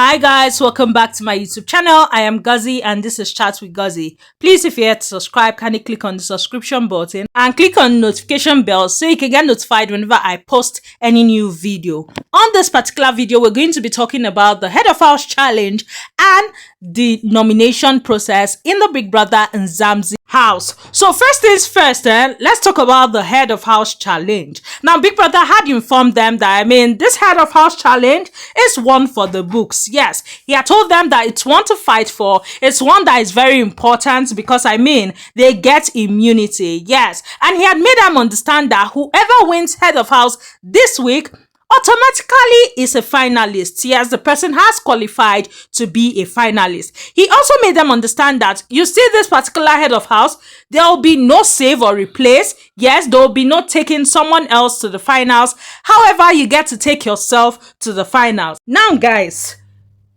Hi guys, welcome back to my YouTube channel. I am Guzzy and this is Chat with Guzzy. Please, if you're here to subscribe, kindly click on the subscription button and click on the notification bell so you can get notified whenever I post any new video. On this particular video, we're going to be talking about the Head of House challenge and the nomination process in the Big Brother Mzansi house. So first things first, let's talk about the Head of House challenge. Now, Big Brother had informed them that, this Head of House challenge is one for the books. Yes, he had told them that it's one to fight for. It's one that is very important because, they get immunity. Yes, and he had made them understand that whoever wins Head of House this week automatically is a finalist. Yes, the person has qualified to be a finalist. He also made them understand that you see this particular Head of House, there will be no save or replace. Yes, there will be no taking someone else to the finals. However, you get to take yourself to the finals. Now, guys,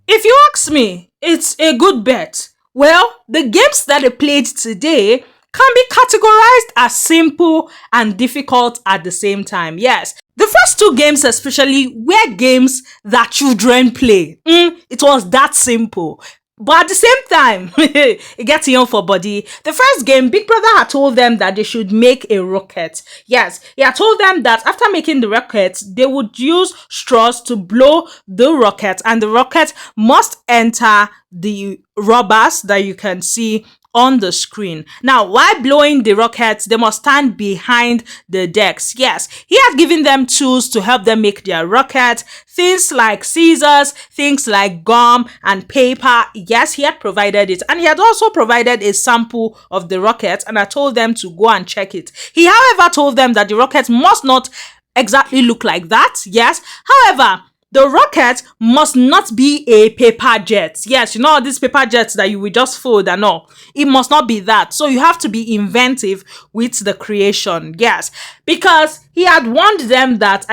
if you ask me, it's a good bet. Well, the games that they played today can be categorized as simple and difficult at the same time. Yes, the first two games especially were games that children play. It was that simple. But at the same time, it gets young for body. The first game, Big Brother had told them that they should make a rocket. Yes, he had told them that after making the rocket, they would use straws to blow the rocket, and the rocket must enter the rubbers that you can see on the screen. Now, while blowing the rockets, they must stand behind the decks. Yes, he had given them tools to help them make their rocket, things like scissors, things like gum and paper. Yes, he had provided it, and he had also provided a sample of the rocket, and I told them to go and check it. He, however, told them that the rocket must not exactly look like that. Yes, however, the rocket must not be a paper jet. Yes, you know these paper jets that you will just fold and all. It must not be that. So you have to be inventive with the creation. Yes, because he had warned them that,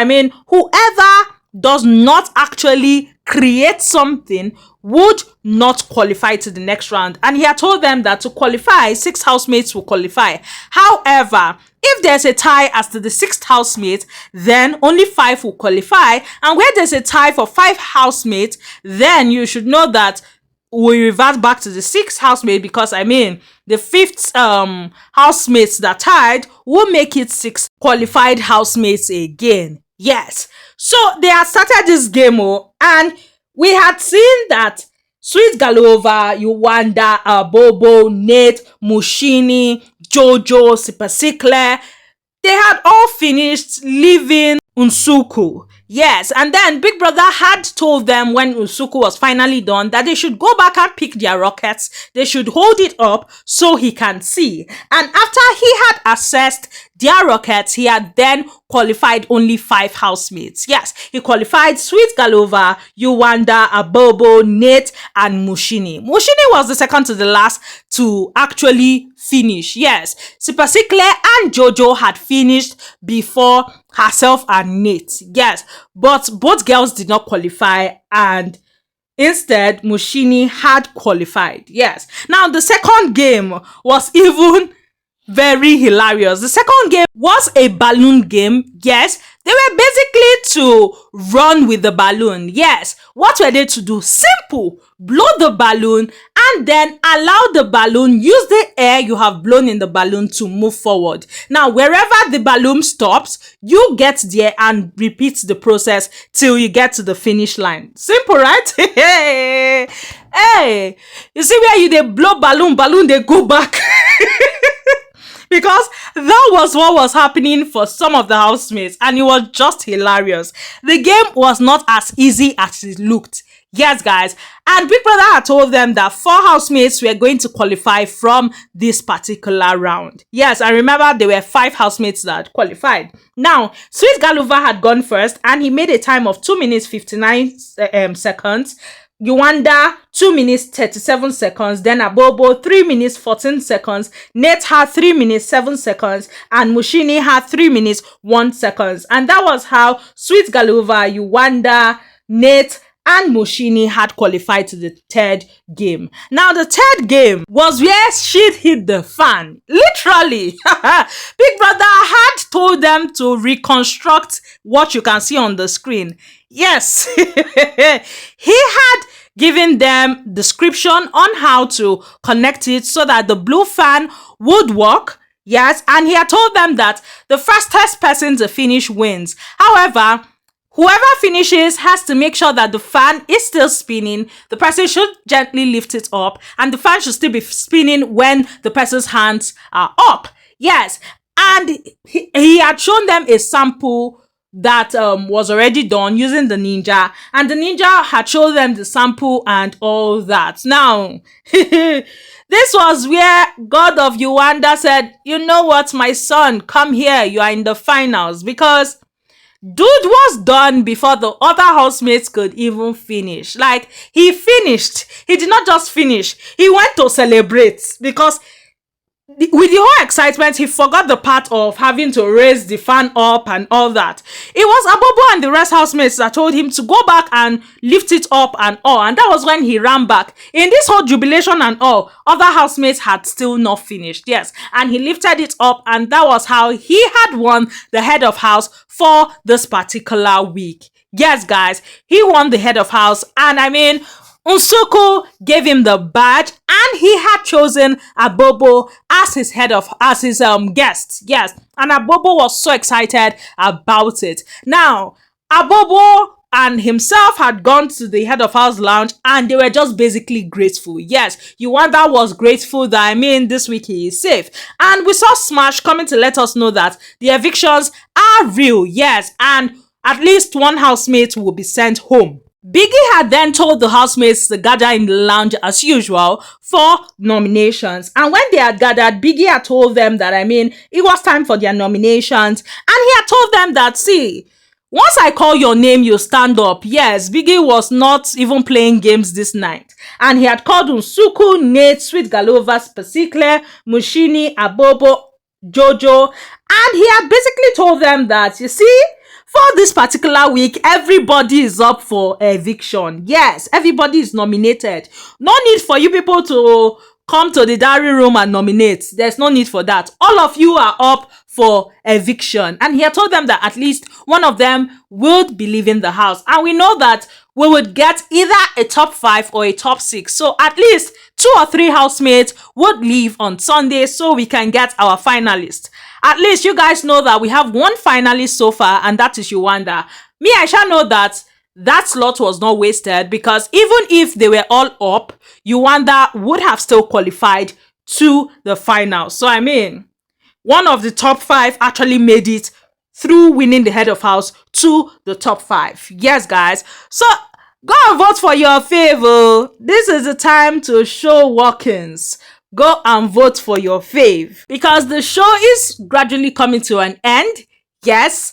whoever does not actually create something would not qualify to the next round. And he had told them that to qualify, 6 housemates will qualify. However, if there's a tie as to the 6th housemate, then only 5 will qualify. And where there's a tie for 5 housemates, then you should know that we revert back to the 6th housemate because, the 5th housemates that tied will make it 6 qualified housemates again. Yes. So they had started this game, and we had seen that sweetguluva, Uyanda, abobo, Nate, mshini, jojo, siphesihle, they had all finished leaving nsuku. Yes, and then Big Brother had told them when nsuku was finally done that they should go back and pick their rockets. They should hold it up so he can see. And after he had assessed their rockets, he had then qualified only 5 housemates. Yes, he qualified sweetguluva, Uyanda, abobo, Nate, and mshini. Mshini was the second to the last to actually finish. Yes, siphesihle and jojo had finished before herself and Nate. Yes, but both girls did not qualify, and instead mshini had qualified. Yes, now the second game was even very hilarious. The second game was a balloon game. Yes, they were basically to run with the balloon. Yes, what were they to do? Simple. Blow the balloon and then allow the balloon, use the air you have blown in the balloon to move forward. Now, wherever the balloon stops, you get there and repeat the process till you get to the finish line. Simple, right? Hey, you see where they blow balloon, they go back. Because that was what was happening for some of the housemates, and it was just hilarious. The game was not as easy as it looked. Yes, guys. And Big Brother had told them that 4 housemates were going to qualify from this particular round. Yes, I remember there were 5 housemates that qualified. Now, sweetguluva had gone first, and he made a time of 2 minutes 59 seconds. Uyanda 2 minutes 37 seconds, then abobo 3 minutes 14 seconds, Nate had 3 minutes 7 seconds, and mshini had 3 minutes 1 seconds. And that was how sweetguluva, Uyanda, Nate, and mshini had qualified to the 3rd game. Now, the 3rd game was where shit hit the fan. Literally. Big Brother had told them to reconstruct what you can see on the screen. Yes. He had giving them description on how to connect it so that the blue fan would work. Yes, and he had told them that the fastest person to finish wins. However, whoever finishes has to make sure that the fan is still spinning. The person should gently lift it up, and the fan should still be spinning when the person's hands are up. Yes, and he had shown them a sample that was already done using the ninja, and the ninja had shown them the sample and all that. Now, this was where God of Uyanda said, you know what, my son, come here, you are in the finals, because dude was done before the other housemates could even finish. Like, he finished. He did not just finish. He went to celebrate, because with the whole excitement, he forgot the part of having to raise the fan up and all that. It was Abobo and the rest housemates that told him to go back and lift it up and all. And that was when he ran back. In this whole jubilation and all, other housemates had still not finished. Yes. And he lifted it up, and that was how he had won the head of house for this particular week. Yes, guys, he won the head of house. And I mean, Nsuku gave him the badge, and he had chosen Abobo as his guest. Yes, and Abobo was so excited about it. Now, Abobo and himself had gone to the head of house lounge, and they were just basically grateful. Yes, Uyanda was grateful that, I mean, this week he is safe. And we saw Smash coming to let us know that the evictions are real. Yes, and at least one housemate will be sent home. Biggie had then told the housemates to gather in the lounge as usual for nominations. And when they had gathered, Biggie had told them that, I mean, it was time for their nominations. And he had told them that, see, once I call your name, you stand up. Yes, Biggie was not even playing games this night. And he had called Nsuku, Nate, sweetguluva, fypviral, mshini, abobo, jojo. And he had basically told them that, you see, for this particular week, everybody is up for eviction. Yes, everybody is nominated. No need for you people to come to the diary room and nominate. There's no need for that. All of you are up for eviction. And he had told them that at least one of them would be leaving the house. And we know that we would get either a top 5 or a top 6. So at least 2 or 3 housemates would leave on Sunday so we can get our finalist. At least you guys know that we have one finalist so far, and that is Uyanda. Me, I shall know that that slot was not wasted, because even if they were all up, Uyanda would have still qualified to the final. So I mean, one of the top 5 actually made it through winning the head of house to the top 5. Yes, guys. So go and vote for your favor. This is the time to show walk-ins. Go and vote for your fave, because the show is gradually coming to an end. Yes,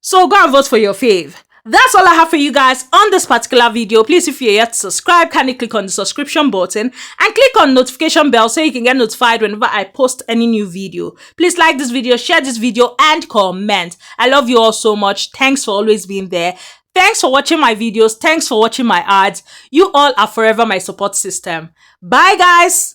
so go and vote for your fave. That's all I have for you guys on this particular video. Please, if you're yet to subscribe, kindly click on the subscription button and click on notification bell so you can get notified whenever I post any new video. Please like this video, share this video, and comment. I love you all so much. Thanks for always being there. Thanks for watching my videos. Thanks for watching my ads. You all are forever my support system. Bye, guys.